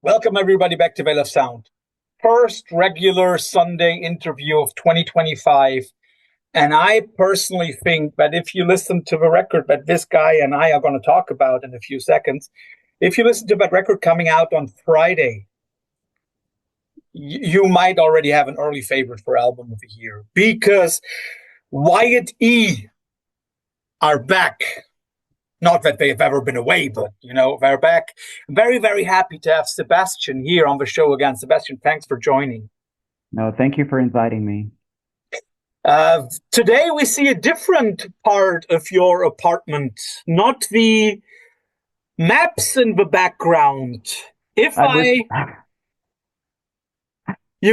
Welcome everybody back to Veil of Sound. First regular Sunday interview of 2025. And I personally think that if you listen to the record that this guy and I are going to talk about in a few seconds, if you listen to that record coming out on Friday, you might already have an early favorite for album of the year, because Wyatt E are back. Not that they've ever been away, but, they're back. Very, very happy to have Sebastién here on the show again. Sebastién, thanks for joining. No, thank you for inviting me. Today we see a different part of your apartment, not the maps in the background. You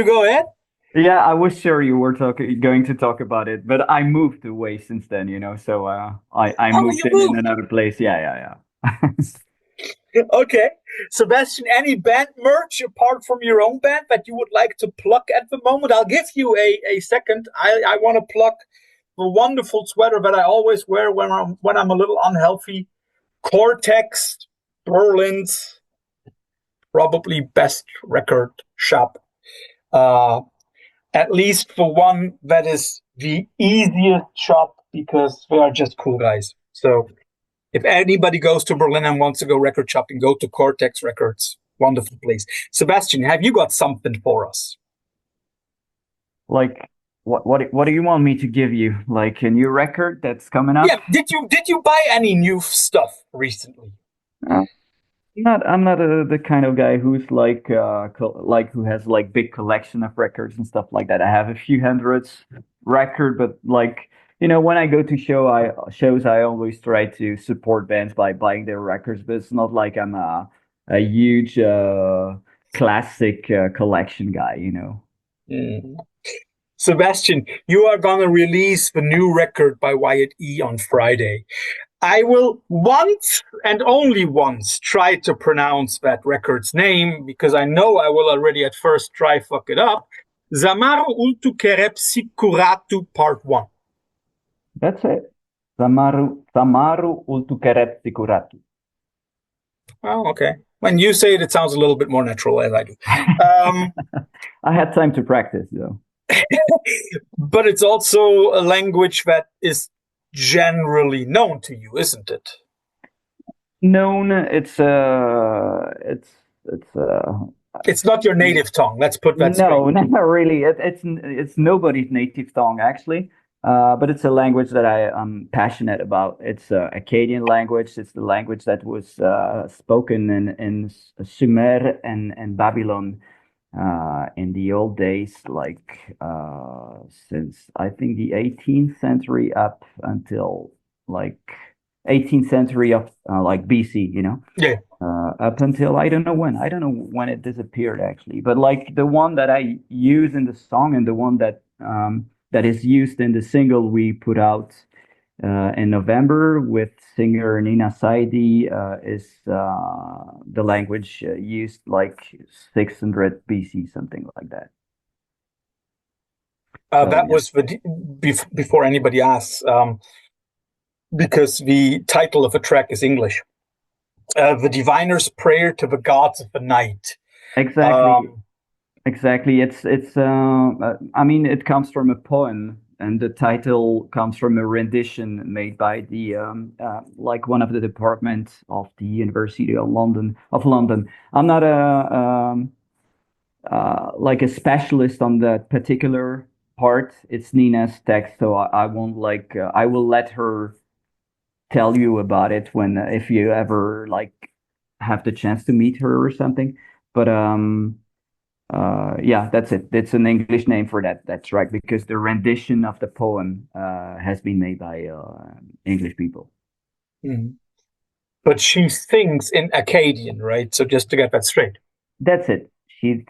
go ahead. Yeah, I was sure you were going to talk about it, but I moved away since then, so I moved in another place. Yeah. Okay. Sebastién, any band merch apart from your own band that you would like to pluck at the moment? I'll give you a second. I want to pluck the wonderful sweater that I always wear when I'm a little unhealthy. Cortex, Berlin's probably best record shop. At least for one that is the easiest shop, because they are just cool guys. So if anybody goes to Berlin and wants to go record shopping, go to Cortex Records. Wonderful place. Sebastién, have you got something for us? Like, what do you want me to give you? Like a new record that's coming up? Yeah. Did you buy any new stuff recently? I'm not the kind of guy who's who has like big collection of records and stuff like that. I have a few hundreds record, but when I go to shows, I always try to support bands by buying their records. But it's not like I'm a huge classic collection guy. Mm. Sebastién, you are gonna release the new record by Wyatt E on Friday. I will once and only once try to pronounce that record's name, because I know I will already at first try fuck it up. Zamaru Ultu Kerep Sikuratu Part 1. That's it. Samaru Ultu Kerep Sikuratu. Oh, okay. When you say it, it sounds a little bit more natural, as I do. I had time to practice, though. But it's also a language that is generally known to you, isn't it? Known. It's not your native tongue. Let's put that straight. No, not really. It's nobody's native tongue, actually. But it's a language that I am passionate about. It's a Akkadian language. It's the language that was spoken in Sumer and Babylon in the old days, since I think the 18th century up until 18th century of BC, Yeah. Up until I don't know when it disappeared, actually. But the one that I use in the song and the one that is used in the single we put out in November with singer Nina Saidi is the language used 600 BC, something like that. That was before anybody asks, because the title of the track is English. The Diviner's Prayer to the Gods of the Night. Exactly. Exactly. It's it comes from a poem, and the title comes from a rendition made by the one of the departments of the University of London. I'm not a specialist on that particular part. It's Nina's text, so I won't I will let her tell you about it if you ever have the chance to meet her or something. But yeah, that's it. It's an English name for that. That's right, because the rendition of the poem has been made by English people. Mm-hmm. But she sings in Akkadian, right? So just to get that straight. That's it. She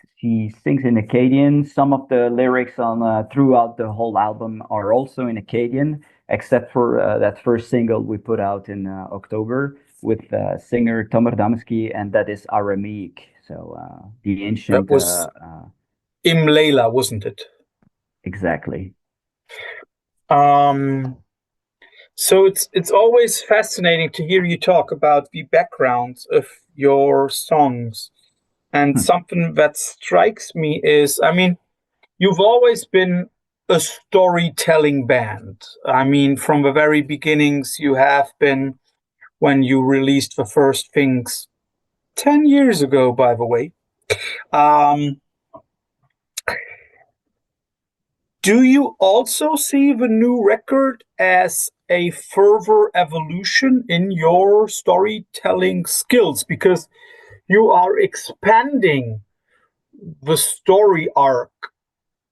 sings in Akkadian. Some of the lyrics on throughout the whole album are also in Akkadian, except for that first single we put out in October with singer Tomer Damski, and that is Aramaic. So the ancient. That was Imlela, wasn't it? Exactly. So it's always fascinating to hear you talk about the backgrounds of your songs. And something that strikes me is, I mean, you've always been a storytelling band. I mean, from the very beginnings, you have been when you released the first things 10 years ago, by the way. Do you also see the new record as a further evolution in your storytelling skills? Because you are expanding the story arc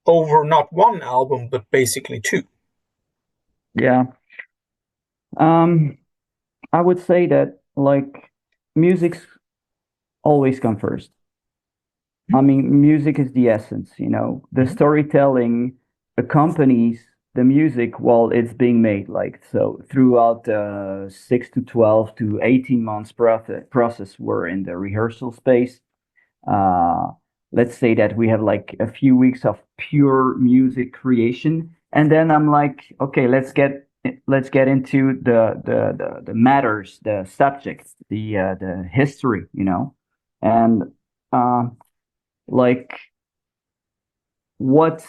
over not one album, but basically two. Yeah. I would say that like music's always come first. I mean, music is the essence, you know. The storytelling accompanies the music while it's being made. Like so, throughout the 6 to 12 to 18 months process, we're in the rehearsal space. Uh, let's say that we have like a few weeks of pure music creation, and then I'm like, okay, let's get into the matters, the subjects, the history, you know, and uh, like what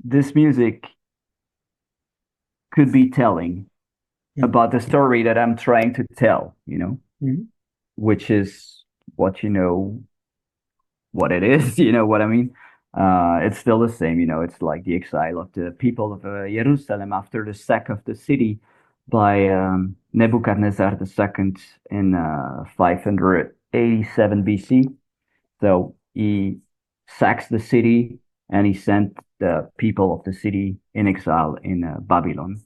this music could be telling about the story that I'm trying to tell, you know, which is what you know what it is, you know what I mean? It's still the same, you know, it's like the exile of the people of Jerusalem after the sack of the city by Nebuchadnezzar II in 587 BC. So he sacks the city and he sent the people of the city in exile in Babylon.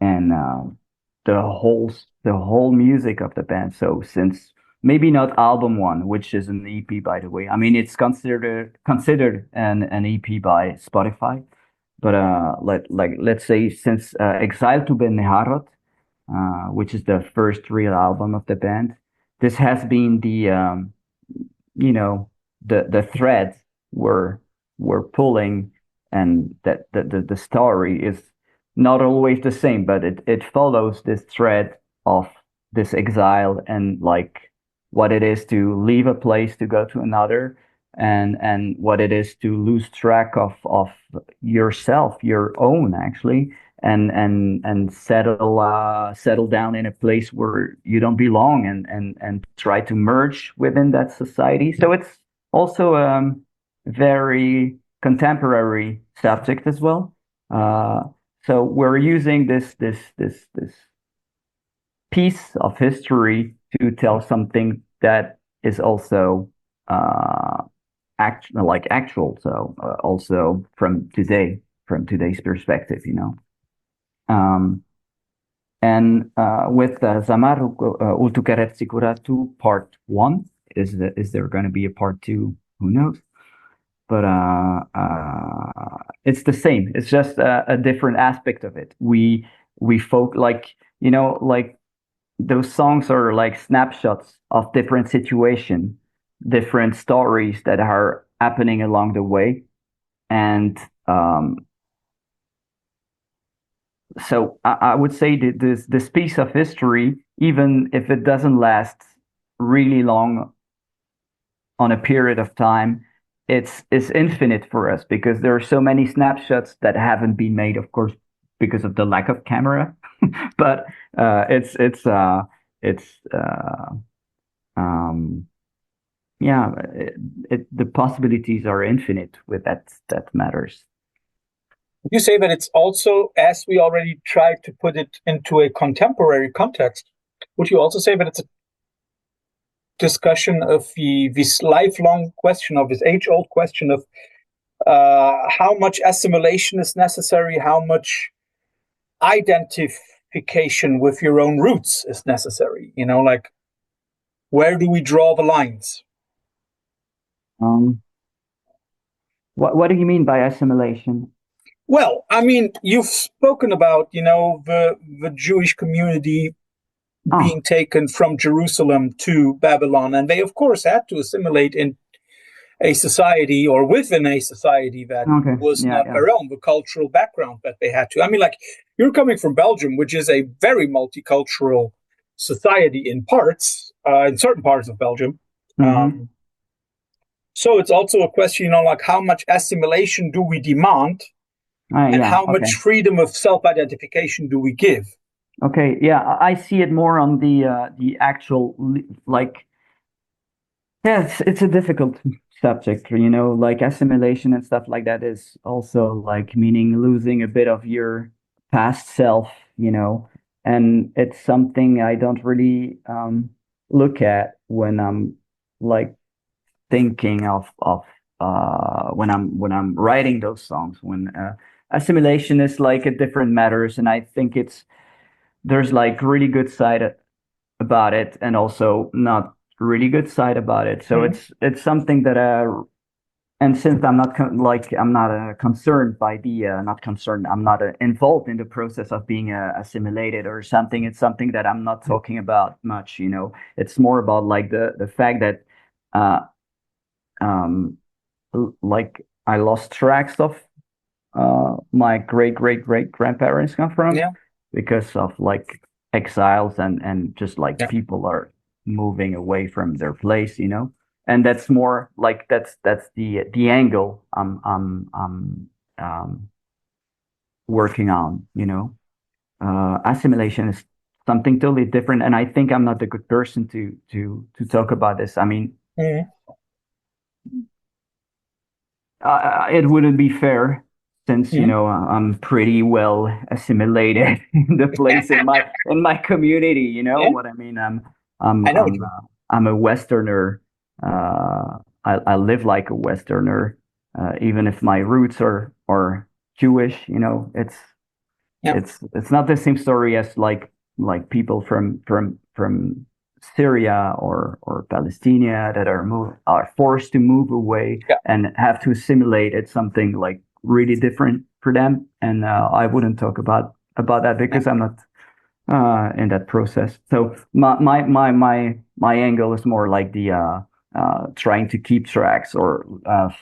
And the whole music of the band. So since maybe not album one, which is an EP by the way. I mean, it's considered an EP by Spotify, but let's say since Exile to Ben Neharot, which is the first real album of the band, this has been the you know the thread we're pulling, and that the story is not always the same, but it follows this thread of this exile and like what it is to leave a place to go to another, and what it is to lose track of yourself, your own actually, and settle down in a place where you don't belong, and try to merge within that society. So it's also very contemporary subject as well. So we're using this piece of history to tell something that is also actual. So also from today's perspective, you know. And with Zamar Ultukaret Sikuratu Part 1, is there going to be a Part 2? Who knows? But it's the same. It's just a different aspect of it. We like, you know, like those songs are like snapshots of different situation, different stories that are happening along the way, and so I would say that this piece of history, even if it doesn't last really long on a period of time, it's infinite for us because there are so many snapshots that haven't been made, of course, because of the lack of camera. But it's yeah, the possibilities are infinite with that matters. You say that it's also, as we already tried to put it into a contemporary context, would you also say that it's a discussion of this lifelong question, of this age-old question of how much assimilation is necessary, how much identification with your own roots is necessary? You know, like, where do we draw the lines? What do you mean by assimilation? Well, I mean, you've spoken about, you know, the Jewish community being taken from Jerusalem to Babylon, and they, of course, had to assimilate in a society or within a society that was not their own, the cultural background that they had to. I mean, like, you're coming from Belgium, which is a very multicultural society in parts, in certain parts of Belgium. So it's also a question, like how much assimilation do we demand, and Yeah, how much freedom of self-identification do we give? Okay, yeah, I see it more on the actual like. Yeah, it's a difficult subject, like assimilation and stuff like that is also like meaning losing a bit of your past self, and it's something I don't really look at when I'm like thinking of when I'm writing those songs. When assimilation is like a different matters, and I think there's like really good side about it and also not really good side about it. So it's something that and since I'm not I'm not concerned by the not concerned, I'm not involved in the process of being assimilated or something. It's something that I'm not talking about much. It's more about like the fact that uh like I lost tracks of my great grandparents come from Yeah. because of like exiles and just like Yeah. people are moving away from their place, and that's more like that's the angle I'm working on, assimilation is something totally different, and I think I'm not the good person to talk about this. I mean, it wouldn't be fair since I'm pretty well assimilated in the place in my community. You know Yeah. what I mean? I'm I know what I'm you mean. I'm a Westerner. I live like a Westerner, even if my roots are Jewish. Yeah. It's not the same story as like people from Syria or Palestine that are forced to move away Yeah. and have to assimilate. It's something like really different for them, and I wouldn't talk about that because I'm not in that process. So my angle is more like the trying to keep tracks or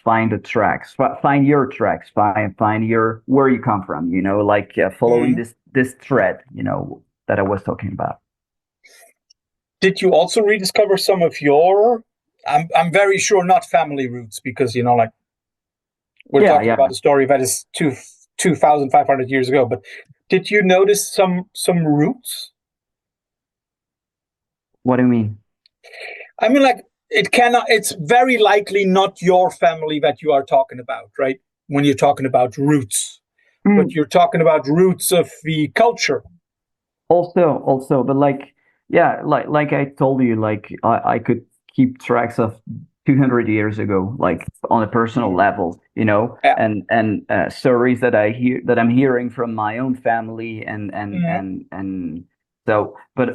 find the tracks, find your tracks, find your where you come from. Like following this thread. That I was talking about. Did you also rediscover some of your? I'm very sure not family roots, because like we're talking Yeah. about a story that is 2,500 years ago. But did you notice some roots? What do you mean? I mean, like it's very likely not your family that you are talking about, right? When you're talking about roots, but you're talking about roots of the culture. Also, but like, yeah, like I told you, like I could keep tracks of 200 years ago, like on a personal level, Yeah. and stories that I'm hearing from my own family, Mhm. and so, but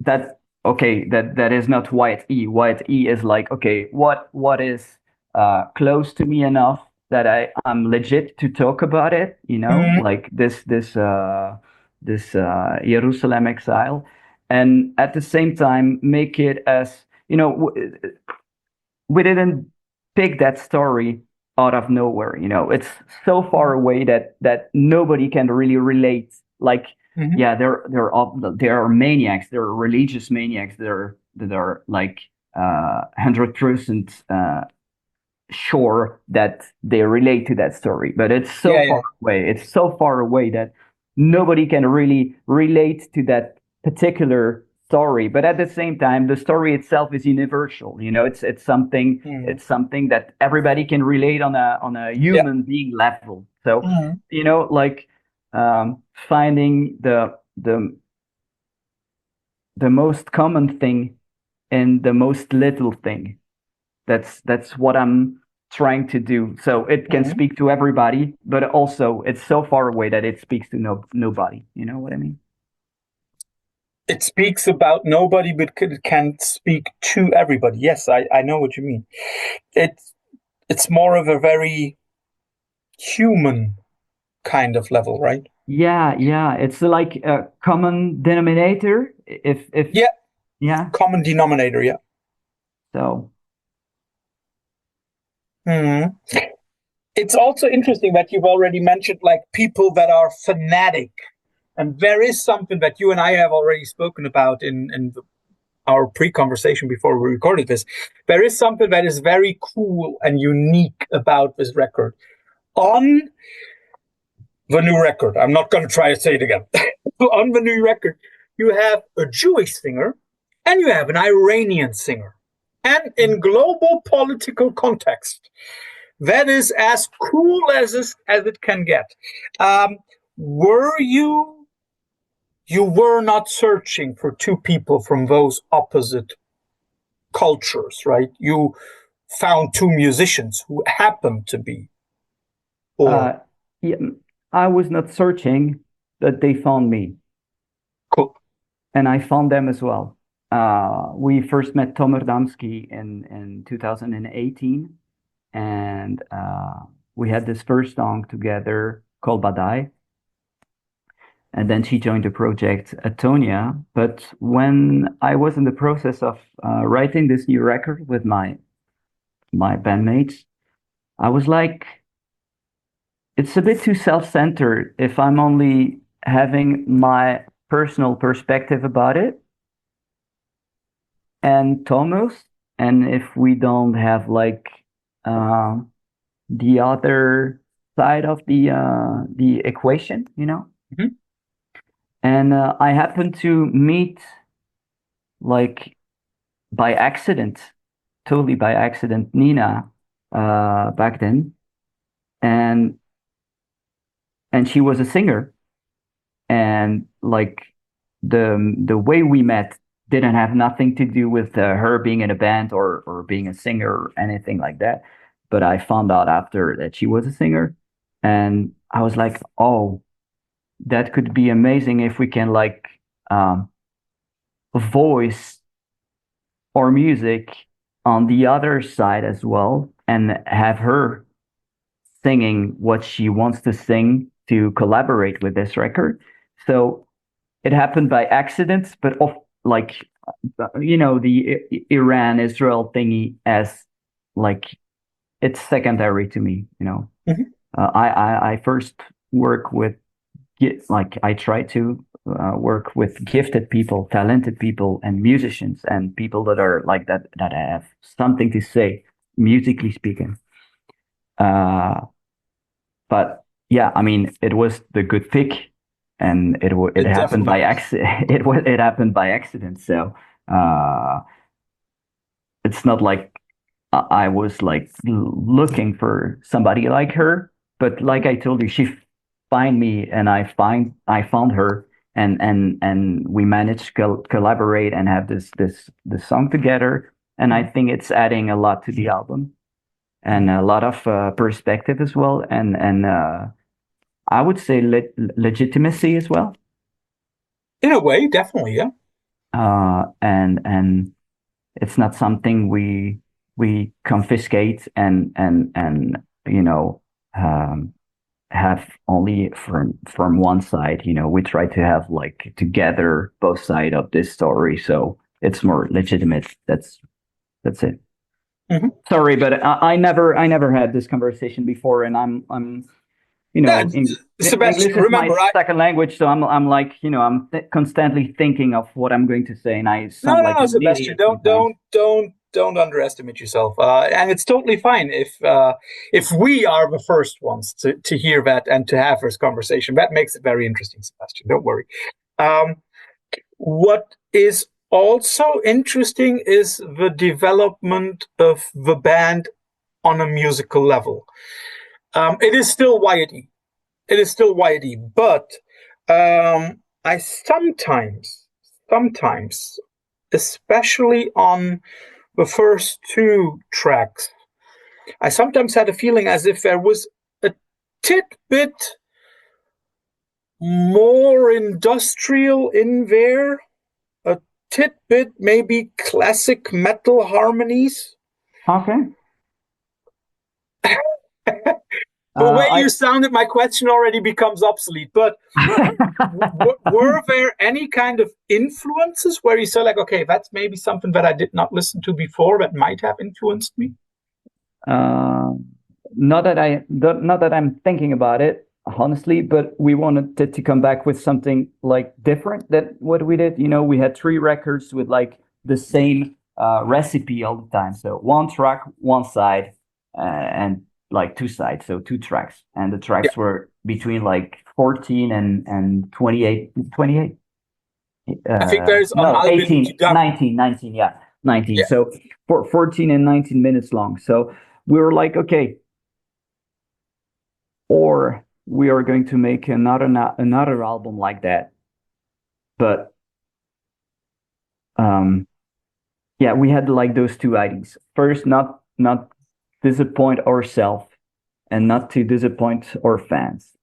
that okay, that is not Wyatt E. Wyatt E is like, okay, what is close to me enough that I'm legit to talk about it, Mhm. like this Jerusalem exile, and at the same time make it as we didn't pick that story out of nowhere. It's so far away that nobody can really relate. Like, Mhm. yeah, there are maniacs, there are religious maniacs, that are like 100% sure that they relate to that story, but it's so Yeah, far yeah. away. It's so far away that nobody can really relate to that particular story. But at the same time, the story itself is universal. It's something Mhm. it's something that everybody can relate on a Yeah. human being level. So Mhm. like finding the most common thing in the most little thing. That's what I'm trying to do. So it can Mhm. speak to everybody, but also it's so far away that it speaks to nobody. You know what I mean? It speaks about nobody, but can speak to everybody. Yes, I know what you mean. It's more of a very human kind of level, right? Yeah. It's like a common denominator. If Yeah, yeah. common denominator. Yeah. So Mhm. It's also interesting that you've already mentioned like people that are fanatic, and there is something that you and I have already spoken about in our pre-conversation before we recorded this, there is something that is very cool and unique about this record. On the new record, I'm not going to try to say it again. On the new record, you have a Jewish singer and you have an Iranian singer. And in global political context, that is as cool as it can get. You were not searching for two people from those opposite cultures, right? You found two musicians who happened to be. Yeah, I was not searching, but they found me. Cool. And I found them as well. We first met Tomer Damski in 2018, and we had this first song together called Badai. And then she joined the project Atonia. But when I was in the process of writing this new record with my bandmates, I was like, it's a bit too self-centered if I'm only having my personal perspective about it and Thomas, and if we don't have like the other side of the equation, you know. Mm-hmm. And I happened to meet, like, by accident, totally by accident, Nina back then, and she was a singer, and like the way we met didn't have nothing to do with her being in a band or being a singer or anything like that. But I found out after that she was a singer, and I was like, oh, that could be amazing if we can like voice our music on the other side as well, and have her singing what she wants to sing to collaborate with this record. So it happened by accident, but like, you know, the Iran-Israel thingy as like, it's secondary to me, you know. Mm-hmm. I first work with, like, I try to work with gifted people, talented people, and musicians, and people that are like that have something to say, musically speaking. But yeah, I mean, it was the good pick, and it happened by accident. It happened by accident. So it's not like I was like looking for somebody like her, but like I told you, she find me, and I found her, and we managed to collaborate and have this song together. And I think it's adding a lot to the album, and a lot of perspective as well, and I would say legitimacy as well. In a way, definitely, yeah. And it's not something we confiscate and you know, have only from one side. You know, we try to have like together both sides of this story, so it's more legitimate. That's it. Mm-hmm. Sorry, but I never had this conversation before, and I'm you know, Sebastián, English is my second language, so I'm like, you know, I'm constantly thinking of what I'm going to say, and I sound like Sebastián, don't underestimate yourself, and it's totally fine if we are the first ones to hear that and to have this conversation. That makes it very interesting, Sebastián. Don't worry. What is also interesting is the development of the band on a musical level. It is still Wyatt E. It is still Wyatt E. But I sometimes, especially on the first two tracks, I sometimes had a feeling as if there was a tidbit more industrial in there, a tidbit maybe classic metal harmonies. Okay. The way you sounded, my question already becomes obsolete. But were there any kind of influences where you said, like, okay, that's maybe something that I did not listen to before that might have influenced me? Not that I'm thinking about it, honestly, but we wanted to come back with something like different than what we did. You know, we had 3 records with like the same recipe all the time. So one track, one side, and like two sides, so two tracks, and the Yeah. tracks were between like 14 and 28, 28. I think there's on No, Albin 18, Kidam. 19, 19, yeah, 19. Yeah. So for 14 and 19 minutes long. So we were like, okay, or we are going to make another album like that. But um, yeah, we had like those two ideas. First, not disappoint ourselves and not to disappoint our fans.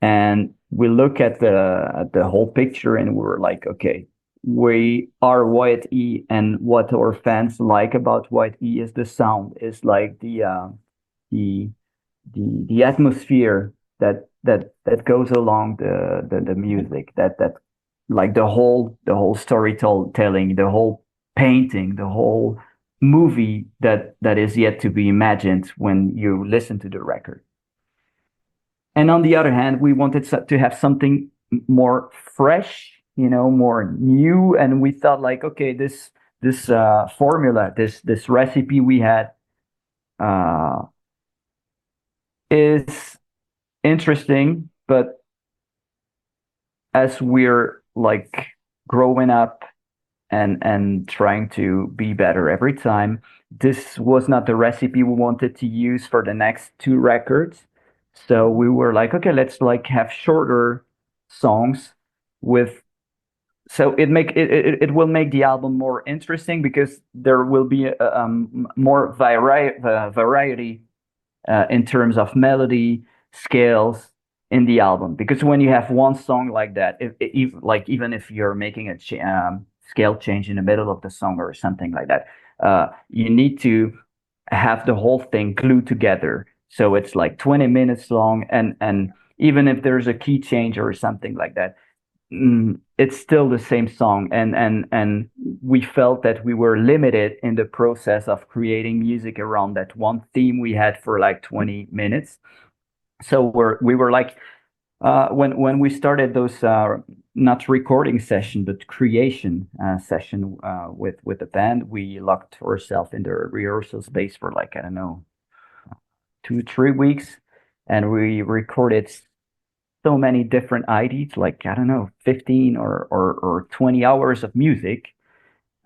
And we look at the whole picture and we were like, okay, we are Wyatt E, and what our fans like about Wyatt E is the sound, is like the the atmosphere that goes along the music, that like the whole storytelling, the whole painting, the whole movie that is yet to be imagined when you listen to the record. And on the other hand, we wanted to have something more fresh, more new. And we thought like, okay, this formula, this recipe we had uh, is interesting, but as we're like growing up and trying to be better every time, this was not the recipe we wanted to use for the next two records. So we were like, okay, let's like have shorter songs with so it will make the album more interesting because there will be more variety in terms of melody scales in the album. Because when you have one song like that, like even if you're making a scale change in the middle of the song or something like that, you need to have the whole thing glued together. So it's like 20 minutes long, and even if there's a key change or something like that, it's still the same song, and we felt that we were limited in the process of creating music around that one theme we had for like 20 minutes. So we were like when we started those not recording session but creation session with the band, we locked ourselves in the rehearsal space for like, I don't know, 2 3 weeks, and we recorded so many different IDs, like, I don't know, 15 or 20 hours of music.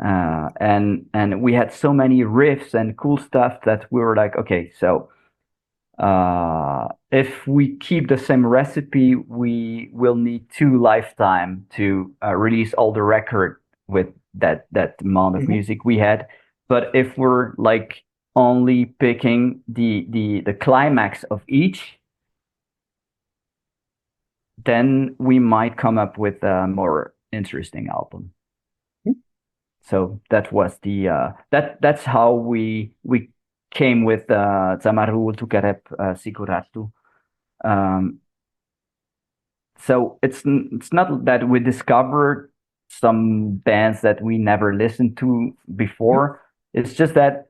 And we had so many riffs and cool stuff that we were like, okay, so if we keep the same recipe, we will need two lifetime to release all the record with that amount of Mhm. music we had. But if we're like only picking the climax of each, then we might come up with a more interesting album. So that was that's how we came with Zamaru Tukarep Siguratu. Um, so it's not that we discovered some bands that we never listened to before. It's just that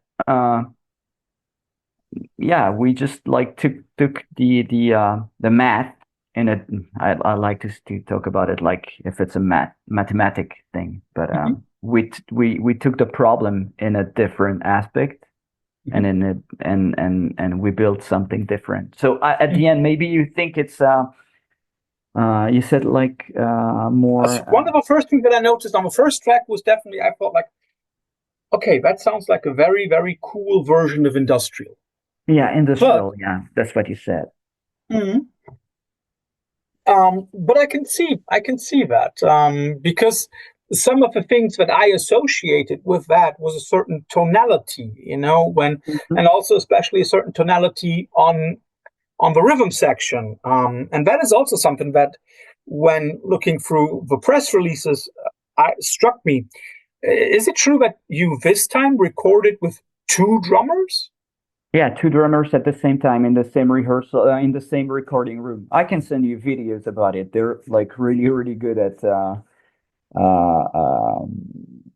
yeah, we just like took the math in a I like to talk about it like if it's a mathematic thing, but Mhm. we took the problem in a different aspect, and Mhm. in it and we built something different. So at the Mhm. end, maybe you think it's you said like more One of the first things that I noticed on the first track was definitely, I thought like, okay, that sounds like a very, very cool version of industrial. yeah, But industrial, yeah, that's what you said. Mhm. But I can see that because some of the things that I associated with that was a certain tonality, when, Mhm. and also especially a certain tonality on the rhythm section, and that is also something that, when looking through the press releases, struck me. Is it true that you this time recorded with two drummers? Yeah, two drummers at the same time in the same rehearsal, in the same recording room. I can send you videos about it. They're like really, really good at uh, um,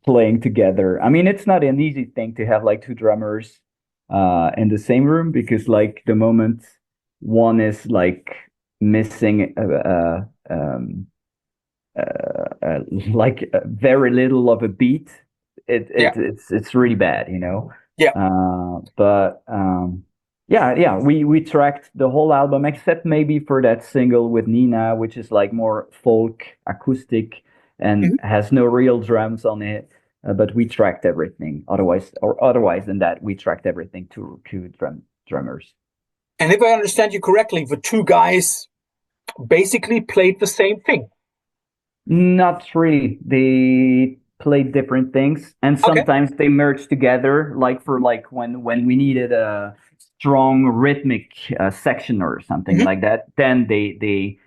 playing together. I mean, it's not an easy thing to have like two drummers in the same room, because like the moment one is like missing like very little of a beat, it's really bad, you know. Yeah. But yeah, we tracked the whole album except maybe for that single with Nina, which is like more folk acoustic and Mhm. has no real drums on it. But we tracked everything. Otherwise than that, we tracked everything to drummers. And if I understand you correctly, the two guys basically played the same thing. Not really. They played different things, and Okay. sometimes they merged together. Like for like when we needed a strong rhythmic section or something Hmm. like that, then they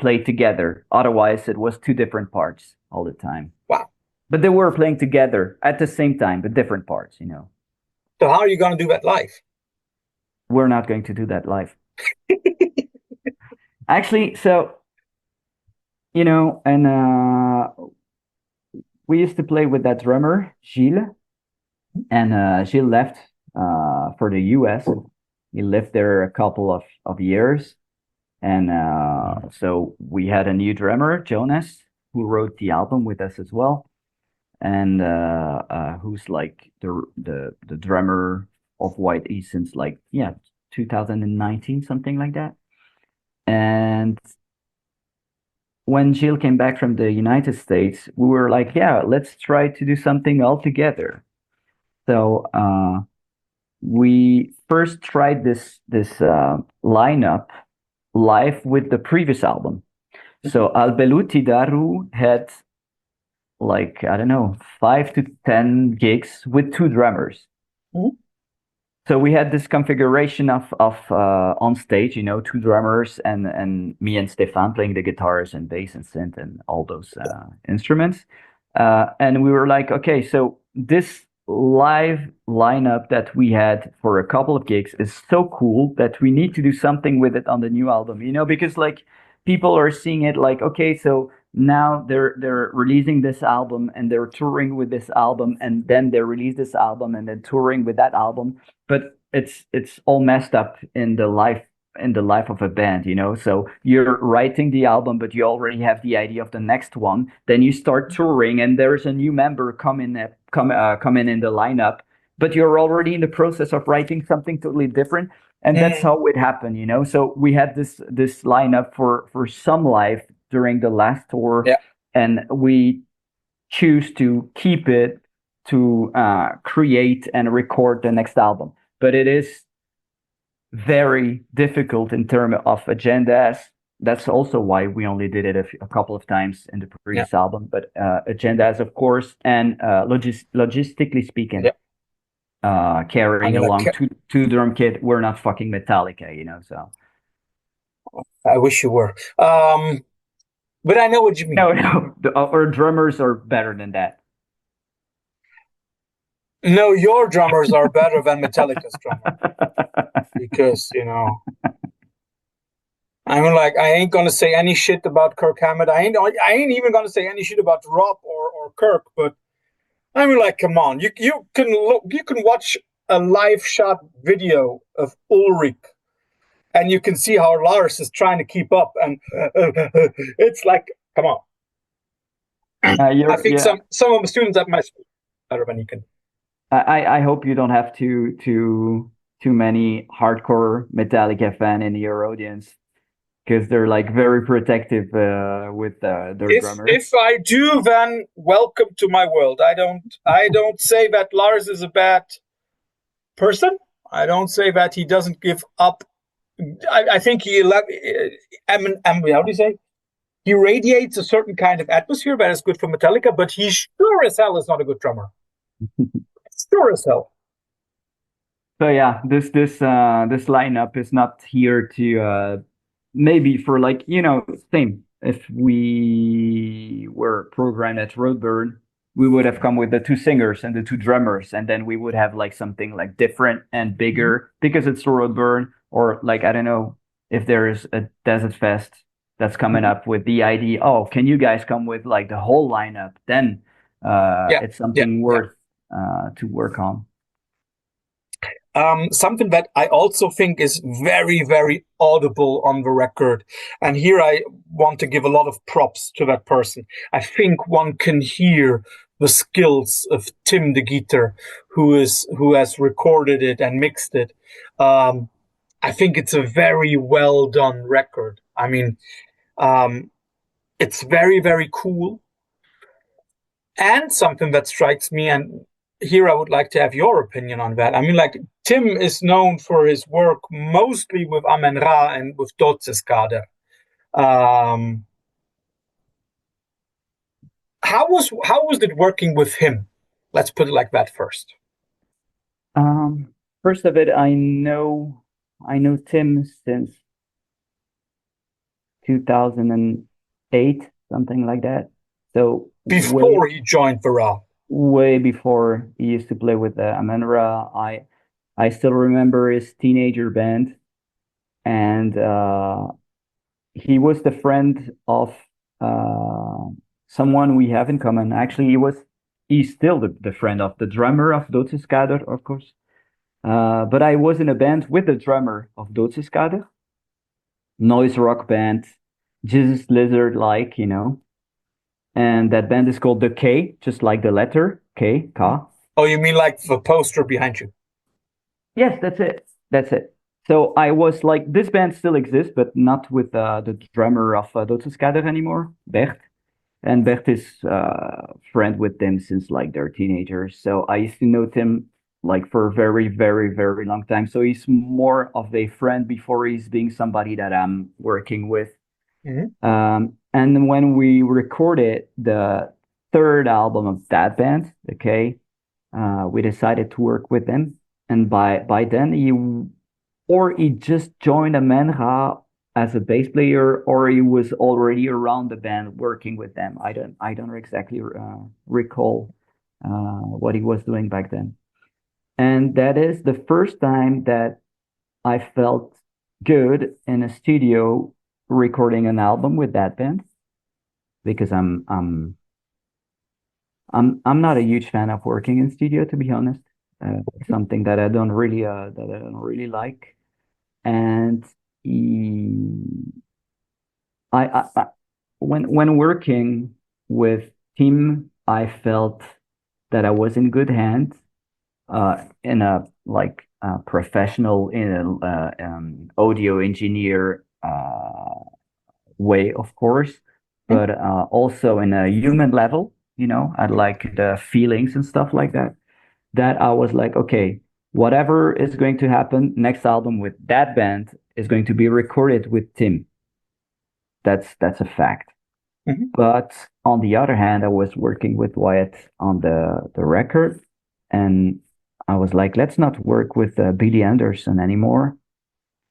played together. Otherwise, it was two different parts all the time. Wow. But they were playing together at the same time, but different parts. You know, So how are you going to do that live? we're not going to do that live. Actually, so you know, and we used to play with that drummer Gilles. And Gilles left for the US. He lived there a couple of years. And so we had a new drummer, Jonas, who wrote the album with us as well. And who's like the drummer of Wyatt E since like, yeah, 2019, something like that. And when Gilles came back from the United States, we were like, yeah, let's try to do something all together. So we first tried this lineup live with the previous album. So Albeluti Daru had like I don't know 5 to 10 gigs with two drummers. Mhm. So we had this configuration of on stage, you know, two drummers and me and Stefan playing the guitars and bass and synth and all those instruments. And we were like, okay, so this live lineup that we had for a couple of gigs is so cool that we need to do something with it on the new album, you know, because like people are seeing it like, okay, so now they're releasing this album and they're touring with this album and then they release this album and then touring with that album, but it's all messed up in the life of a band, you know. So you're writing the album, but you already have the idea of the next one. Then you start touring, and there's a new member coming in the lineup, but you're already in the process of writing something totally different. And that's Mm. how it happened, you know. So we had this lineup for some live during the last tour, Yeah. and we choose to keep it to create and record the next album. But it is very difficult in terms of agendas. That's also why we only did it a couple of times in the Yeah. previous album. But agendas, of course, and logistically speaking, Yeah. I carrying mean, along like, two drum kit, we're not fucking Metallica, you know. So I wish you were. But I know what you mean. no, our drummers are better than that. No, your drummers are better than Metallica's drummer because I mean, like, I ain't gonna say any shit about Kirk Hammett. I ain't even gonna say any shit about Rob or Kirk. But I mean, like, come on, you can watch a live shot video of Ulrich, and you can see how Lars is trying to keep up, and it's like, come on. I think Yeah. some of the students at my school are better than you can. I hope you don't have too many hardcore Metallica fan in your audience because they're like very protective with their drummer. If I do, then welcome to my world. I don't say that Lars is a bad person. I don't say that he doesn't give up. I think how do you say? He radiates a certain kind of atmosphere that is good for Metallica, but he sure as hell is not a good drummer. Sure as hell. So yeah, this lineup is not here to maybe for like you know same. If we were programmed at Roadburn, we would have come with the two singers and the two drummers, and then we would have like something like different and Mhm. bigger because it's Roadburn, or like I don't know if there is a Desert Fest that's coming Mhm. up with the idea. Oh, can you guys come with like the whole lineup? Then Yeah, it's yeah, something yeah. worth to work on. something that I also think is very, very audible on the record. And here I want to give a lot of props to that person. I think one can hear the skills of Tim the Guitar, who has recorded it and mixed it. I think it's a very well done record. I mean, it's very, very cool. And something that strikes me, and here I would like to have your opinion on that. I mean, like, Tim is known for his work mostly with Amen Ra and with Dotzeskade. How was it working with him? Let's put it like that first. First of it, I know Tim since 2008, something like that. So Before he joined Ra. Way before he used to play with Amen Ra. I still remember his teenager band, and he was the friend of someone we have in common. Actually, he's still the friend of the drummer of Doodseskader, of course. But I was in a band with the drummer of Doodseskader, noise rock band, Jesus Lizard like, and that band is called The K, just like the letter K, Ka. Oh, you mean like the poster behind you? Yes, that's it. So I was like, this band still exists, but not with the drummer of Doodseskader anymore, Bert. And Bert is friend with them since like they're teenagers. So I used to know Tim like for a very, very, very long time. So he's more of a friend before he's being somebody that I'm working with. Mm-hmm. And when we recorded the third album of that band, okay, we decided to work with them. And by then he just joined Amen Ra as a bass player, or he was already around the band working with them. I don't exactly recall what he was doing back then. And that is the first time that I felt good in a studio recording an album with that band, because I'm not a huge fan of working in studio, to be honest. Something that I don't really like. And when working with Tim, I felt that I was in good hands, in a like professional, in a audio engineer way, of course, but also in a human level. I like the feelings and stuff like that. That I was like, okay, whatever is going to happen next album with that band is going to be recorded with Tim. That's a fact. Mm-hmm. But on the other hand, I was working with Wyatt on the record, and I was like, let's not work with Billy Anderson anymore.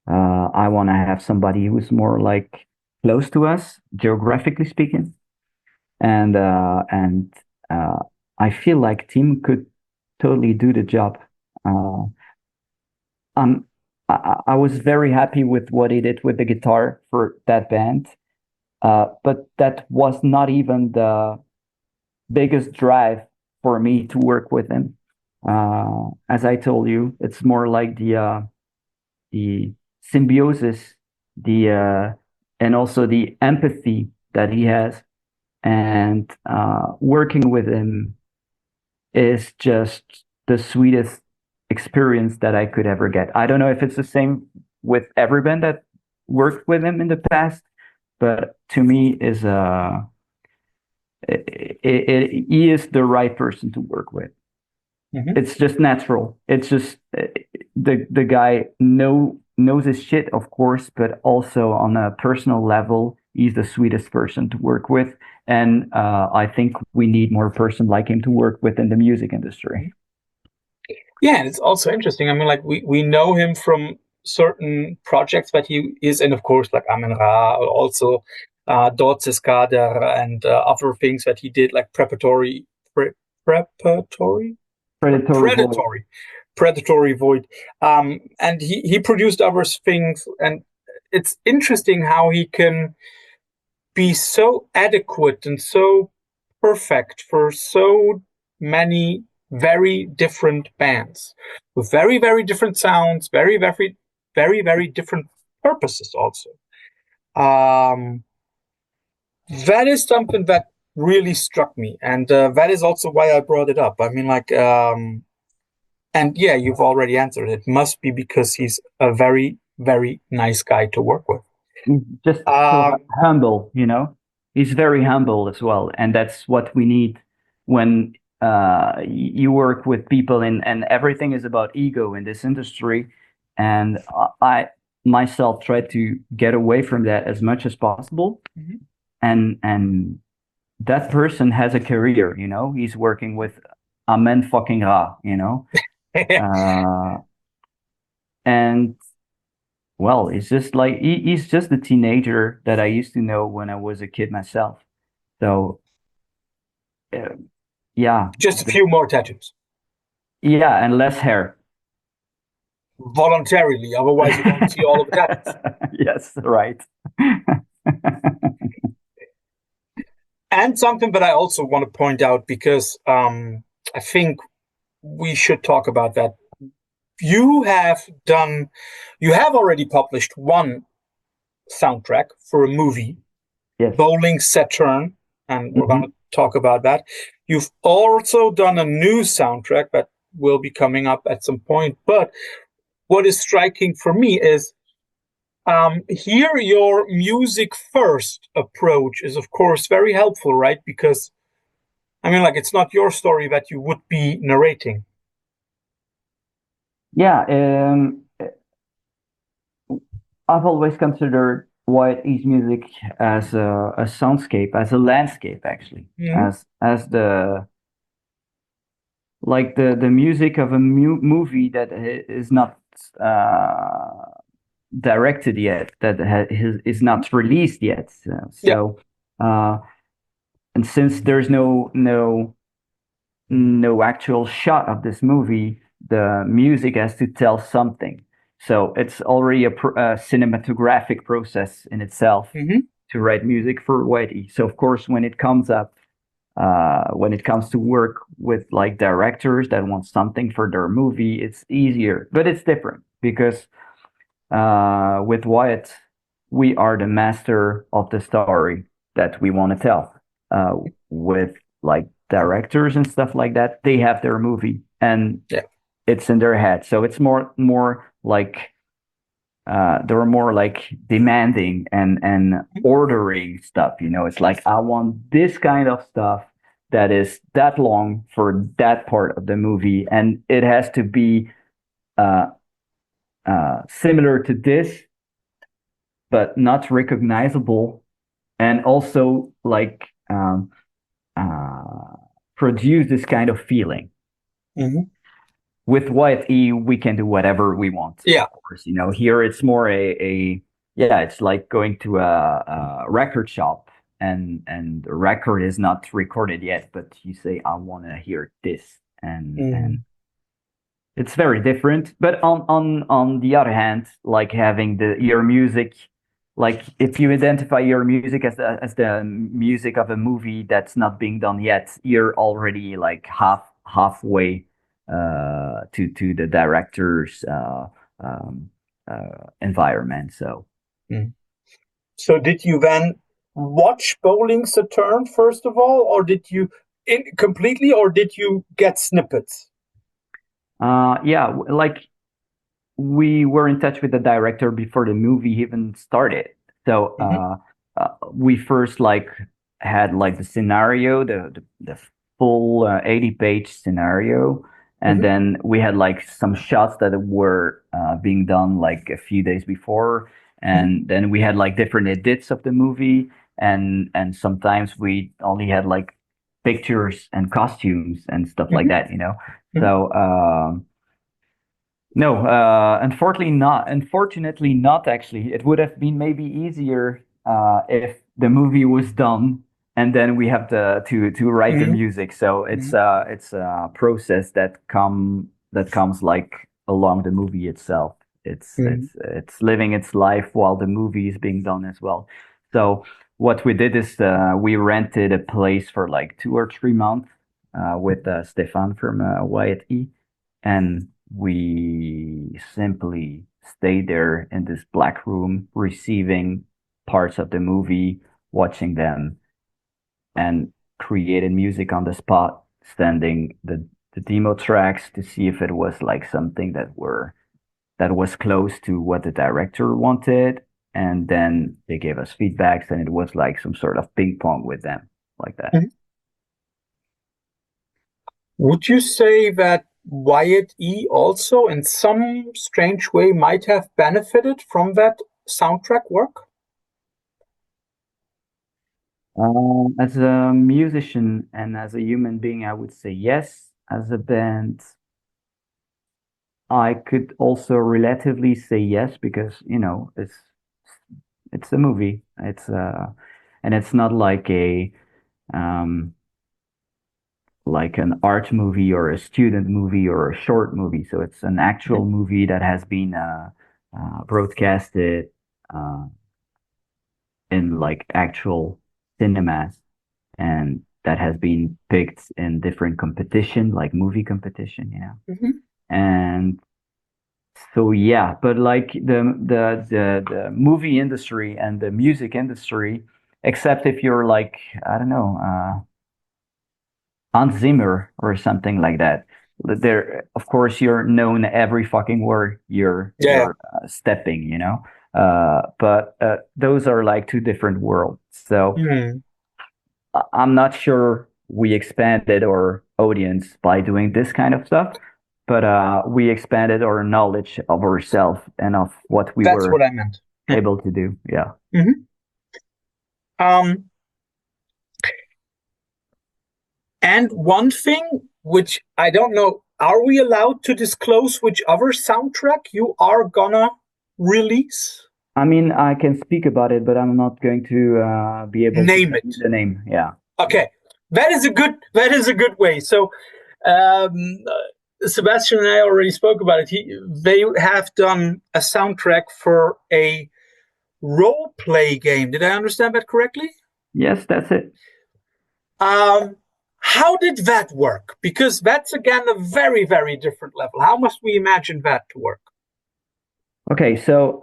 I want to have somebody who's more like close to us, geographically speaking, and I feel like Tim could totally do the job. I was very happy with what he did with the guitar for that band, but that was not even the biggest drive for me to work with him. As I told you, it's more like the symbiosis, and also the empathy that he has, and working with him is just the sweetest experience that I could ever get. I don't know if it's the same with every band that worked with him in the past, but to me he is the right person to work with. Mm-hmm. It's just natural. It's just the guy knows his shit, of course, but also on a personal level, he's the sweetest person to work with. And I think we need more person like him to work with in the music industry. Yeah, and it's also interesting. I mean, like, we know him from certain projects that he is in, of course, like Amen Ra, also Doodseskader, and other things that he did, like Predatory Void. And he produced other things, and it's interesting how he can be so adequate and so perfect for so many very different bands with very, very different sounds, very, very, very, very different purposes also. That is something that really struck me, and that is also why I brought it up. I mean, like, and yeah, you've already answered. It must be because he's a very, very nice guy to work with. He's just so humble, you know. He's very humble as well, and that's what we need when you work with people, and everything is about ego in this industry. And I myself try to get away from that as much as possible. Mhm. And that person has a career, you know. He's working with Amen fucking Ra, you know. And well, it's just like he's just the teenager that I used to know when I was a kid myself. So, uh, yeah, Just a few more tattoos. Yeah, and less hair. Voluntarily, otherwise you won't see all of the tattoos. Yes, right. And something that I also want to point out, because I think we should talk about that. You have already published one soundtrack for a movie, Yes. Bowling Saturn, and we're Mhm. going to talk about that. You've also done a new soundtrack that will be coming up at some point. But what is striking for me is here your music first approach is, of course, very helpful, right? Because, I mean, like, it's not your story that you would be narrating. Yeah, I've always considered Wyatt E's music as a soundscape, as a landscape, actually, Mm-hmm. as the like the music of a movie that is not directed yet, that is not released yet. Yeah. So, and since there's no actual shot of this movie, the music has to tell something. So it's already a cinematographic process in itself Mm-hmm. to write music for Wyatt E. So of course, when it comes to work with like directors that want something for their movie, it's easier, but it's different because with Wyatt, we are the master of the story that we want to tell. With like directors and stuff like that, they have their movie and Yeah. it's in their head. So it's more like they're more like demanding and ordering stuff. You know, it's like I want this kind of stuff that is that long for that part of the movie, and it has to be uh, similar to this, but not recognizable, and also like uh, produce this kind of feeling. Mm-hmm. With Wyatt E, we can do whatever we want. Yeah. Of course, you know, here it's more yeah, it's like going to a record shop and the record is not recorded yet, but you say, I want to hear this. And it's very different. But on the other hand, like having your music, like if you identify your music as the music of a movie that's not being done yet, you're already like halfway to the director's environment. So So did you then watch Bowling Saturn first of all, or did you completely, or did you get snippets? yeah, like we were in touch with the director before the movie even started. So Mm-hmm. we first like had like the scenario, the full 80-page scenario, and Mm-hmm. then we had like some shots that were being done like a few days before, and then we had like different edits of the movie, and sometimes we only had like pictures and costumes and stuff like Mm-hmm. that, you know. Mm-hmm. So no, unfortunately not. Unfortunately not actually. It would have been maybe easier if the movie was done and then we have to write the Mm-hmm. music. So it's a process that comes like along the movie itself. Mm-hmm. It's living its life while the movie is being done as well. So what we did is we rented a place for like 2 or 3 months with Stefan from Wyatt E, and we simply stayed there in this black room, receiving parts of the movie, watching them, and created music on the spot, sending the demo tracks to see if it was like something that was close to what the director wanted. And then they gave us feedbacks, and it was like some sort of ping pong with them, like that. Mhm. Would you say that Wyatt E also, in some strange way, might have benefited from that soundtrack work? As a musician and as a human being, I would say yes. As a band, I could also relatively say yes because, it's a movie. And it's not like a like an art movie or a student movie or a short movie. So it's an actual movie that has been broadcasted uh, in like actual cinemas, and that has been picked in different competition, like movie competition, Mhm. And so yeah, but like the movie industry and the music industry, except if you're like, I don't know, Hans Zimmer or something like that. There, of course, you're known every fucking word Yeah. you're stepping, but those are like two different worlds. So Mhm. I'm not sure we expanded our audience by doing this kind of stuff, but we expanded our knowledge of ourselves and of what we That's were what I meant. able to do. Yeah. Mhm. Um, and one thing which I don't know, are we allowed to disclose which other soundtrack you are gonna release? I mean, I can speak about it, but I'm not going to be able to Name tell you it. the name. Yeah. Okay, that is a good way. So, um, Sebastian and I already spoke about it. They have done a soundtrack for a role play game. Did I understand that correctly? Yes, that's it. Um, how did that work? Because that's again a very, very different level. How must we imagine that to work? Okay, so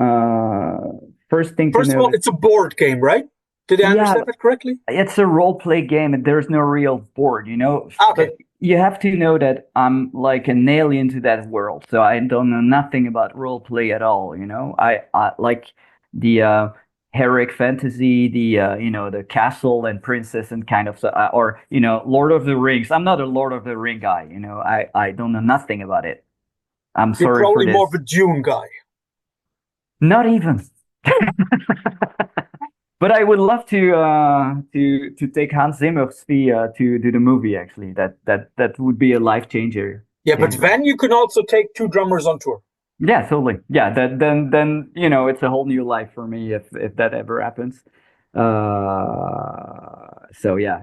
first thing to First of all, note, it's a board game, right? Did I yeah, understand that correctly? it's a role play game and there's no real board, Okay. But you have to know that I'm like an alien to that world, so I don't know nothing about role play at all. I like the heroic fantasy, the castle and princess and kind of stuff, or Lord of the Rings. I'm not a Lord of the Ring guy. I don't know nothing about it. I'm You're sorry for probably more of this. a Dune guy. Not even. But I would love to take Hans Zimmer's fee to do the movie. Actually, that would be a life changer. Yeah, but Changer. then you can also take two drummers on tour. Yeah, totally. Yeah, that then it's a whole new life for me if that ever happens. So yeah,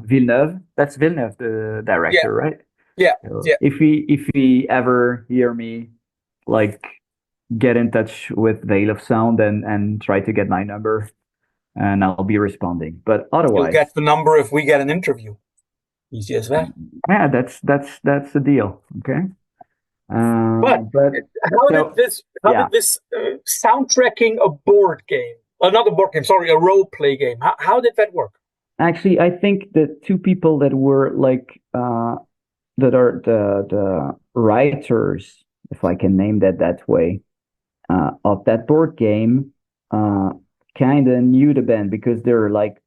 Villeneuve. That's Villeneuve, the Yeah, director, right? yeah, So yeah. if he ever hear me, like, get in touch with Veil of Sound and try to get my number, and I'll be responding. But You'll otherwise, get the number if we get an interview. Easy as that. yeah, that's the deal. Okay. But But how did so this how yeah, did this soundtracking a board game, not a board game, sorry, a role play game? How did that work? actually, I think the two people that were like that are the writers, if I can name that way, of that board game, uh, kind of knew the band because they're like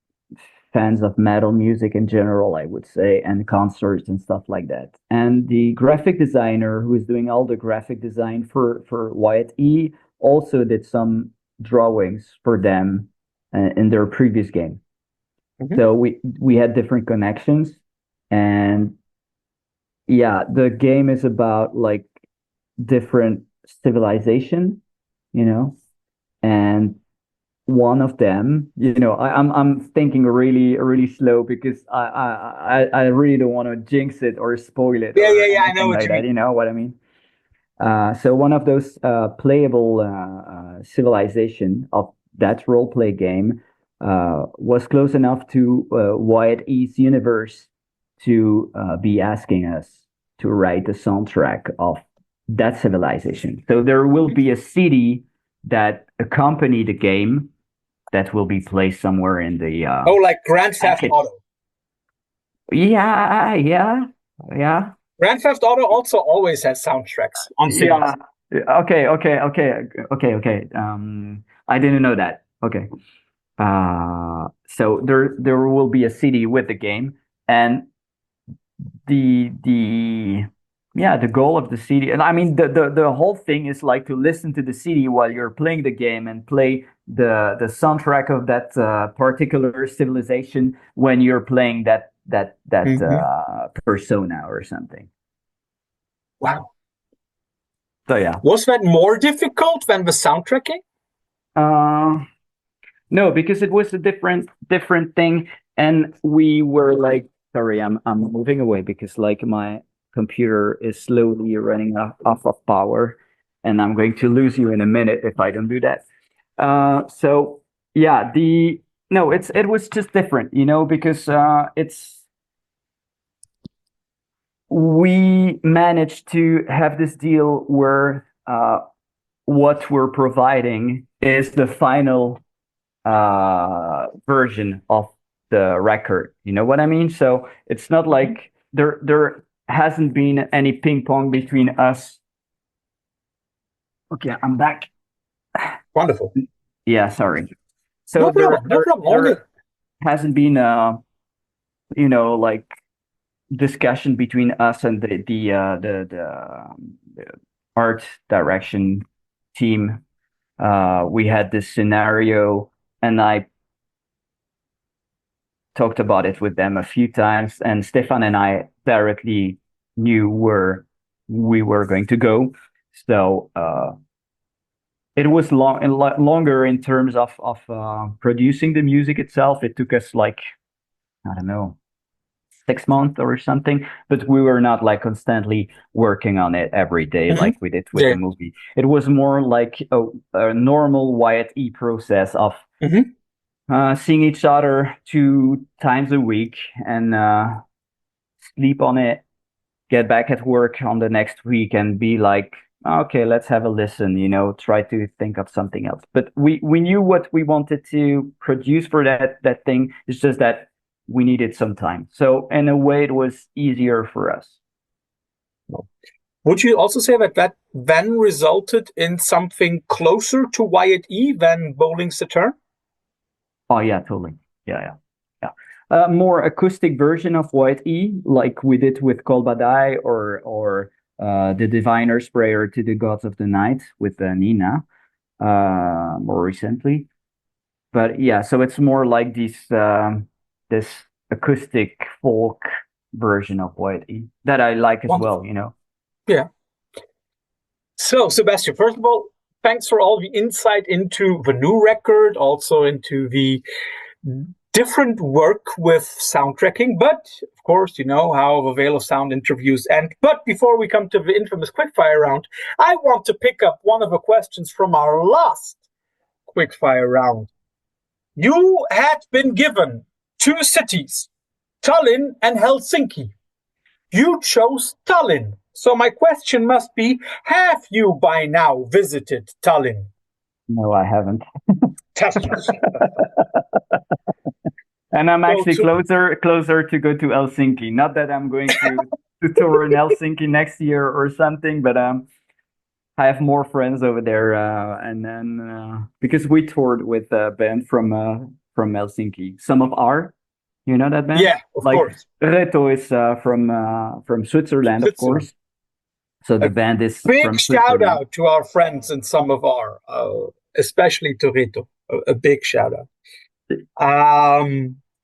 fans of metal music in general, I would say, and concerts and stuff like that. And the graphic designer who is doing all the graphic design for Wyatt E also did some drawings for them in their previous game. Mhm. So we had different connections, and yeah, the game is about like different civilization, you know, and one of them, I'm thinking really slow because I really don't want to jinx it or spoil it Yeah, yeah, or yeah. I know anything what like you that. mean. You know what I mean? So one of those playable civilization of that role play game was close enough to Wyatt E's universe to be asking us to write the soundtrack of that civilization. So there will be a CD that accompany the game that will be placed somewhere in the like Grand Theft Auto. Yeah. Grand Theft Auto also always has soundtracks on CDs. Yeah. Okay. I didn't know that. Okay. So there will be a CD with the game, and the goal of the CD, and I mean the whole thing is like to listen to the CD while you're playing the game and play the soundtrack of that particular civilization when you're playing that persona or something. Wow. So yeah. Was that more difficult than the soundtracking? No, because it was a different thing, and we were like, sorry, I'm moving away because like my computer is slowly running off of power, and I'm going to lose you in a minute if I don't do that. So yeah, it was just different, because we managed to have this deal where what we're providing is the final version of the record. You know what I mean? So it's not like there hasn't been any ping pong between us. Okay, I'm back. Wonderful. Yeah, sorry. So no problem. There hasn't been like discussion between us and the art direction team. We had this scenario, and I talked about it with them a few times, and Stefan and I directly knew where we were going to go. So it was longer in terms of producing the music itself. It took us like, I don't know, 6 months or something, but we were not like constantly working on it every day like we did with the movie. It was more like a normal Wyatt E process of seeing each other 2 times a week and sleep on it, get back at work on the next week and be like, okay, let's have a listen, try to think of something else. But we knew what we wanted to produce for that thing. It's just that we needed some time. So in a way, it was easier for us. Would you also say that then resulted in something closer to Wyatt E than Bowling Saturn? Oh, yeah, totally. Yeah. More acoustic version of Wyatt E, like we did with Kol Badai or the Diviner's Prayer to the Gods of the Night with Nina more recently. But yeah, so it's more like this acoustic folk version of Wyatt E that I like as well, Yeah. So, Sebastián, first of all, thanks for all the insight into the new record, also into the different work with soundtracking. But, of course, you know how the Veil of Sound interviews end. But before we come to the infamous quickfire round, I want to pick up one of the questions from our last quickfire round. You had been given 2 cities, Tallinn and Helsinki. You chose Tallinn. So my question must be, have you by now visited Tallinn? No, I haven't. Test yourself. And I'm actually closer to go to Helsinki. Not that I'm going to tour in Helsinki next year or something, but I have more friends over there, and then because we toured with a band from Helsinki, Some of R, you know that band? Yeah, of course. Reto is from Switzerland, of course. So the band is big shout out to our friends in Some of R, especially to Reto. A big shout out.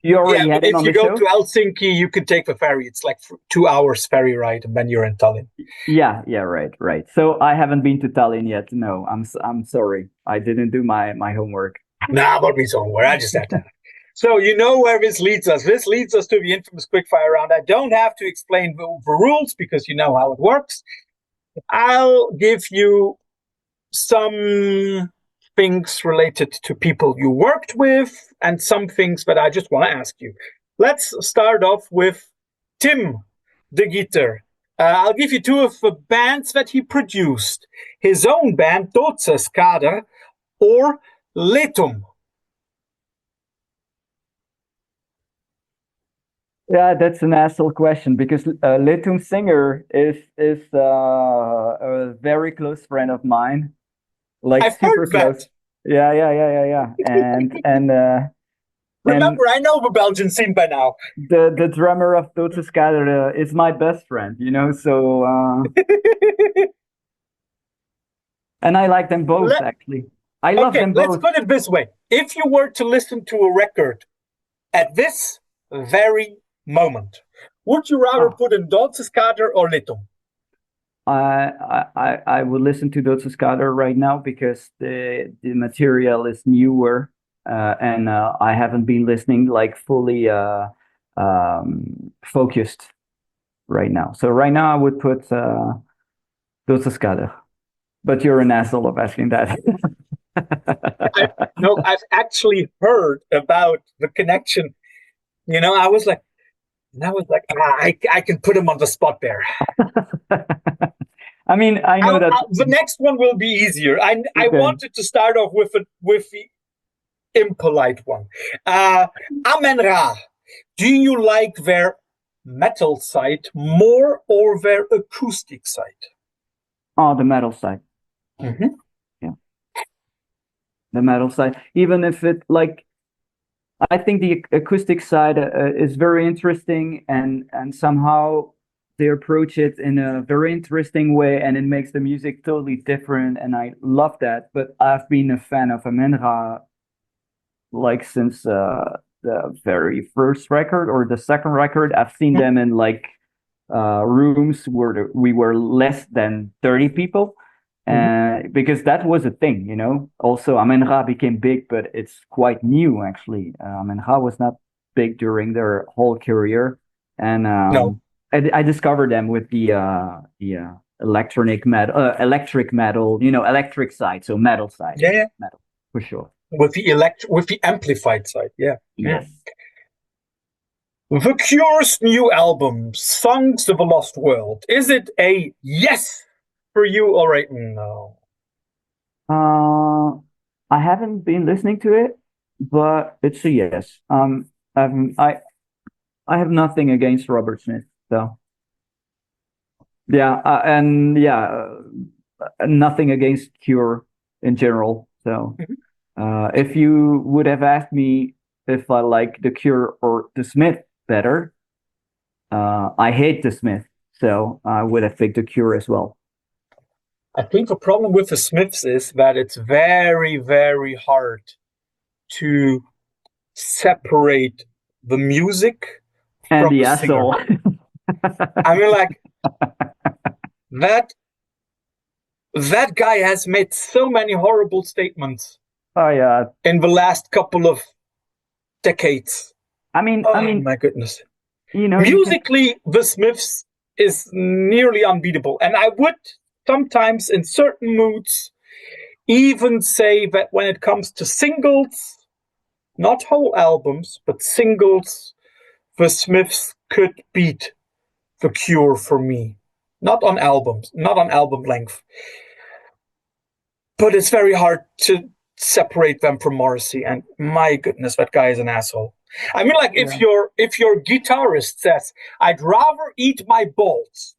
You already had him on the show? If you go to Helsinki, you can take the ferry. It's like 2 hours ferry ride, and then you're in Tallinn. Yeah, right. So I haven't been to Tallinn yet. No, I'm sorry. I didn't do my homework. Nah, what means homework? I just had to. So you know where this leads us. This leads us to the infamous quickfire round. I don't have to explain the rules because you know how it works. I'll give you some things related to people you worked with and some things that I just want to ask you. Let's start off with Tim, the guitar. I'll give you two of the bands that he produced. His own band, Doce or Letum. Yeah, that's an asshole question because Letum Singer is a very close friend of mine, like I've heard super that. close. Yeah. And Remember, I know the Belgian scene by now. the drummer of Doce is my best friend, you know. So and I like them both actually. I love Okay, them let's both. put it this way. If you were to listen to a record at this very moment, would you rather put in Dolce or Letum? I would listen to Doce right now because the material is newer, and I haven't been listening like fully focused right now. So right now I would put Doce. But you're an asshole of asking that. No, I've actually heard about the connection. I was like, I can put him on the spot there. I mean, I know that the next one will be easier. I wanted to start off with the impolite one. Amen Ra. Do you like their metal side more or their acoustic side? Oh, the metal side. Mm-hmm. Yeah, the metal side. Even if it like, I think the acoustic side is very interesting, and somehow they approach it in a very interesting way, and it makes the music totally different, and I love that. But I've been a fan of Amenra like since the very first record or the second record. I've seen them in like rooms where we were less than 30 people. Because that was a thing, you know. Also, Amenra became big, but it's quite new actually. Amenra was not big during their whole career, and No. I discovered them with the electric metal, you know, electric side, so metal side, Yeah. metal for sure. With the amplified side, yeah. Yes. The Cure's new album, Songs of a Lost World. Is it a yes for you or a no? I haven't been listening to it, but it's a yes. I I have nothing against Robert Smith, so yeah, and yeah, nothing against Cure in general. So, if you would have asked me if I like the Cure or the Smith better, I hate the Smith, so I would have picked the Cure as well. I think the problem with the Smiths is that it's very, very hard to separate the music And from the the singer. asshole. I mean, like that guy has made so many horrible statements. Oh yeah. In the last couple of decades. I mean, my goodness. You know, musically, the Smiths is nearly unbeatable, and I would sometimes, in certain moods, even say that when it comes to singles, not whole albums, but singles, the Smiths could beat The Cure for me. Not on albums, not on album length. But it's very hard to separate them from Morrissey, and my goodness, that guy is an asshole. I mean, like, if your guitarist says, I'd rather eat my balls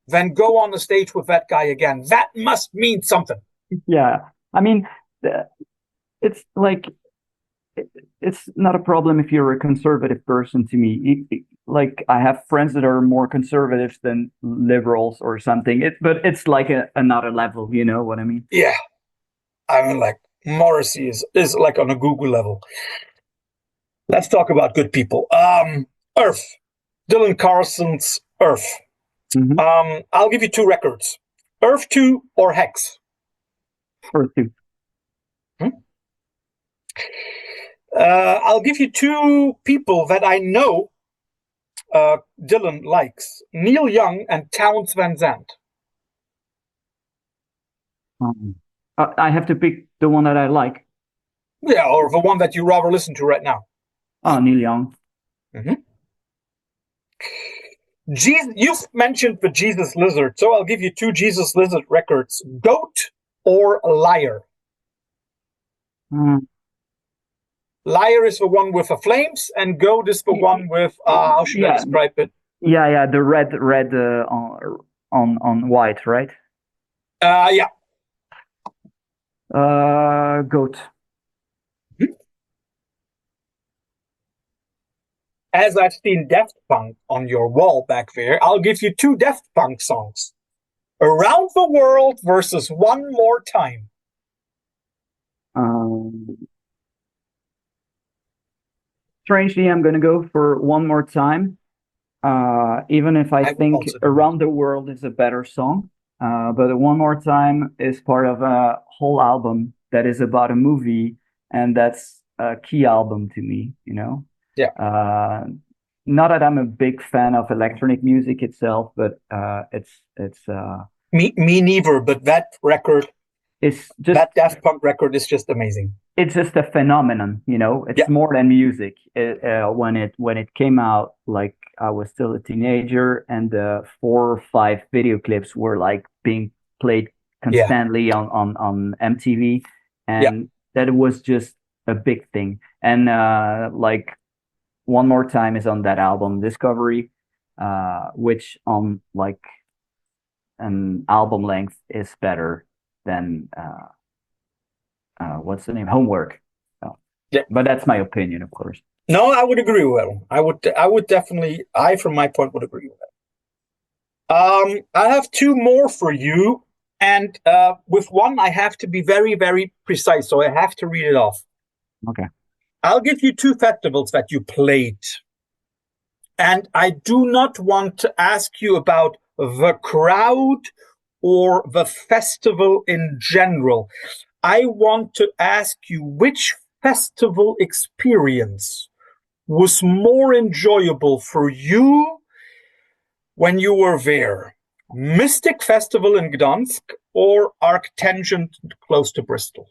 than go on the stage with that guy again, that must mean something. Yeah. I mean, it's like, it's not a problem if you're a conservative person to me. Like, I have friends that are more conservative than liberals or something. But it's like another level, you know what I mean? Yeah. I mean, like, Morrissey is like on a Google level. Let's talk about good people. Earth. Dylan Carson's Earth. I'll give you two records. Earth 2 or Hex? Earth 2. I'll give you two people that I know Dylan likes. Neil Young and Townes Van Zandt. I have to pick the one that I like. Yeah, or the one that you rather listen to right now. Oh, Neil Young. Mhm. You've mentioned the Jesus Lizard, so I'll give you two Jesus Lizard records: Goat or Liar. Mm. Liar is the one with the flames, and Goat is the one with how should I describe it? Yeah, the red on white, right? Yeah. Goat. As I've seen Daft Punk on your wall back there, I'll give you two Daft Punk songs: Around the World versus One More Time. Strangely, I'm gonna go for One More Time. Even if I think Around the World is a better song. But One More Time is part of a whole album that is about a movie, and that's a key album to me, you know? Yeah. Not that I'm a big fan of electronic music itself, but it's me neither, but that record, it's just that Daft Punk record is just amazing. It's just a phenomenon, you know. It's more than music. When it came out, like I was still a teenager, and 4 or 5 video clips were like being played constantly on MTV, and that was just a big thing. And like One More Time is on that album, Discovery, which on like an album length is better than what's the name? Homework. Oh. Yeah. But that's my opinion, of course. No, I would agree with that. I would definitely, from my point, would agree with that. I have two more for you, and with one, I have to be very, very precise, so I have to read it off. Okay. I'll give you two festivals that you played, and I do not want to ask you about the crowd or the festival in general. I want to ask you which festival experience was more enjoyable for you when you were there? Mystic Festival in Gdansk or Arctangent close to Bristol?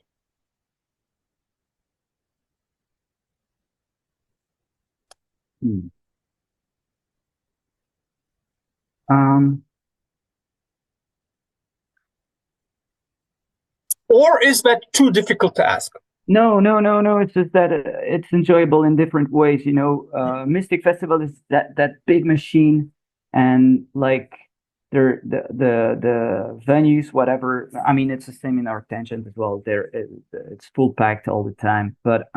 Or is that too difficult to ask? No. It's just that it's enjoyable in different ways. You know, Mystic Festival is that big machine, and like the venues, whatever. I mean, it's the same in Arctangent as well. It's full packed all the time. But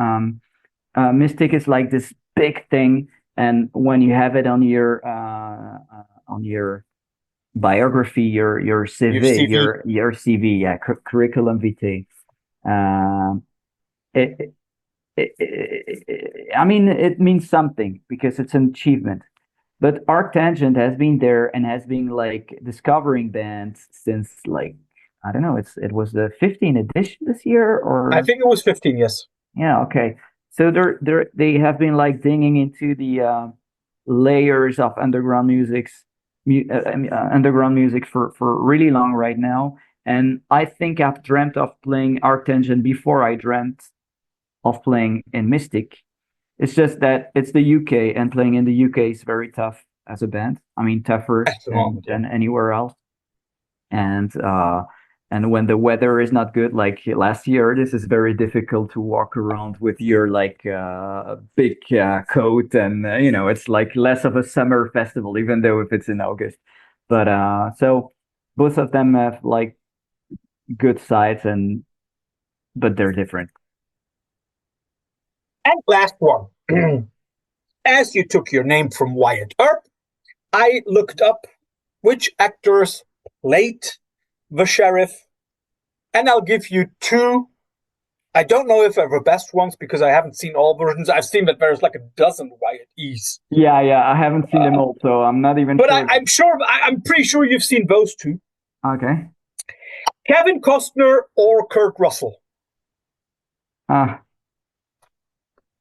Mystic is like this big thing, and when you have it on your biography, your CV, your CV, yeah, curriculum vitae. I mean, it means something because it's an achievement. But Arctangent has been there and has been like discovering bands since like I don't know. It was the 15th edition this year, or I think it was 15. Yes. Yeah. Okay. So they have been like digging into the layers of underground underground music for really long right now. And I think I've dreamt of playing Arctangent before I dreamt of playing in Mystic. It's just that it's the UK, and playing in the UK is very tough as a band. I mean, tougher than anywhere else. And when the weather is not good, like last year, this is very difficult to walk around with your like big coat, and you know, it's like less of a summer festival, even though if it's in August. But so both of them have like good sides, but they're different. And last one, as you took your name from Wyatt Earp, I looked up which actors played the sheriff, and I'll give you two. I don't know if they're the best ones because I haven't seen all versions. I've seen that there's like a dozen Wyatt E's. Yeah, I haven't seen them all, so I'm not even. But sure. I'm pretty sure you've seen those two. Okay. Kevin Costner or Kurt Russell?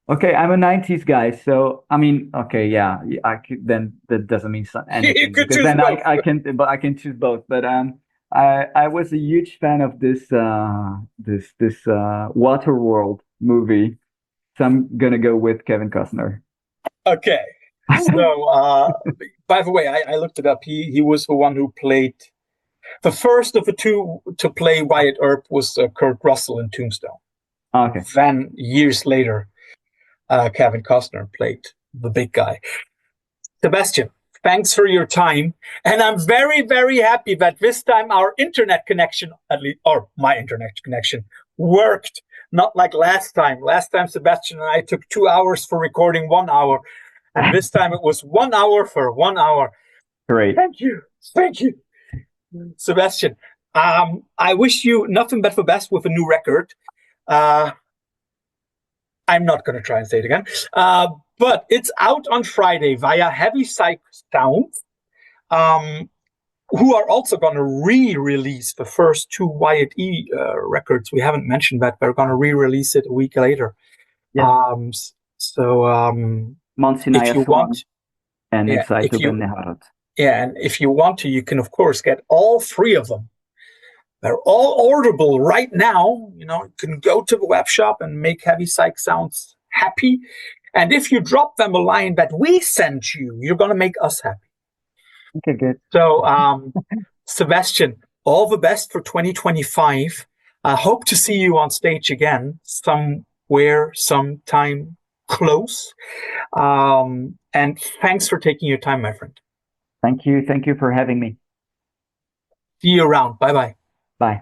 Okay, I'm a 90s guy, so I mean, okay, yeah, then that doesn't mean anything because then I can choose both. But I was a huge fan of this Waterworld movie, so I'm gonna go with Kevin Costner. Okay, So, by the way, I looked it up. He was the one who played the first of the two to play Wyatt Earp was Kurt Russell in Tombstone. Okay. Then years later, Kevin Costner played the big guy. Sebastián, thanks for your time. And I'm very, very happy that this time our internet connection, at least, or my internet connection, worked. Not like last time. Last time, Sebastián and I took 2 hours for recording 1 hour. And this time it was 1 hour for 1 hour. Great. Thank you. Thank you. Sebastián, I wish you nothing but the best with a new record. I'm not going to try and say it again. But it's out on Friday via Heavy Psych Sounds, who are also going to re-release the first two Wyatt E records. We haven't mentioned that. They're going to re-release it a week later. Yeah. If you want, and yeah, incite. Yeah, and if you want to, you can, of course, get all three of them. They're all orderable right now. You can go to the web shop and make Heavy Psych Sounds happy. And if you drop them a line that we sent you, you're going to make us happy. Okay, good. So, Sebastián, all the best for 2025. I hope to see you on stage again somewhere, sometime close. And thanks for taking your time, my friend. Thank you. Thank you for having me. See you around. Bye-bye. Bye.